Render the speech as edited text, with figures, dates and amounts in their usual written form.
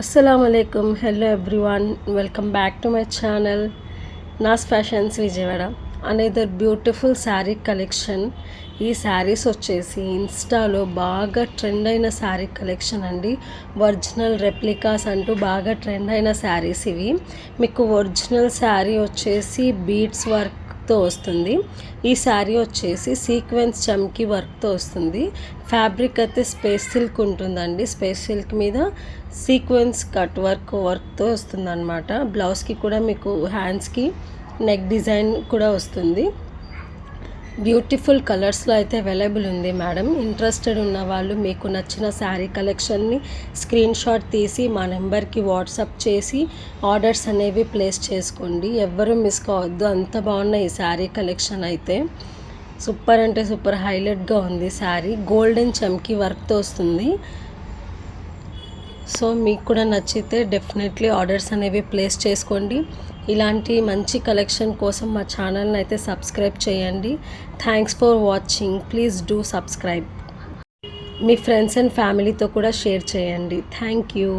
Assalamualaikum. Hello everyone. Welcome back to my channel Nas Fashions Vijayawada. Another beautiful saree collection. ఈ శారీస్ వచ్చేసి ఇన్స్టాలో బాగా trend అయిన sari collection అండి. ఒరిజినల్ రెప్లికాస్ అంటూ బాగా ట్రెండ్ అయిన శారీస్ ఇవి. మీకు ఒరిజినల్ శారీ వచ్చేసి బీడ్స్ వర్క్తో వస్తుంది. ఈ శారీ వచ్చేసి సీక్వెన్స్ చమ్కీ వర్క్తో వస్తుంది. ఫ్యాబ్రిక్ అయితే స్పేస్ సిల్క్ ఉంటుందండి. స్పేస్ సిల్క్ మీద సీక్వెన్స్ కట్ వర్క్తో వస్తుంది అనమాట. బ్లౌజ్కి కూడా మీకు హ్యాండ్స్కి నెక్ డిజైన్ కూడా వస్తుంది. బ్యూటిఫుల్ కలర్స్లో అయితే అవైలబుల్ ఉంది మేడం. ఇంట్రెస్టెడ్ ఉన్న వాళ్ళు మీకు నచ్చిన శారీ కలెక్షన్ని స్క్రీన్ షాట్ తీసి మా నెంబర్కి వాట్సాప్ చేసి ఆర్డర్స్ అనేవి ప్లేస్ చేసుకోండి. ఎవ్వరూ మిస్ కావద్దు. అంత బాగున్నాయి ఈ శారీ కలెక్షన్ అయితే. సూపర్ అంటే సూపర్ హైలైట్గా ఉంది శారీ. గోల్డెన్ చమ్కీ వర్క్తో వస్తుంది. సో మీకు కూడా నచ్చితే డెఫినెట్లీ ఆర్డర్స్ అనేవి ప్లేస్ చేసుకోండి. ఇలాంటి మంచి కలెక్షన్ కోసం మా ఛానల్ని అయితే సబ్స్క్రైబ్ చేయండి. Thanks for watching. Please do subscribe. Me friends and ఫ్యామిలీతో కూడా షేర్ చేయండి. Thank you.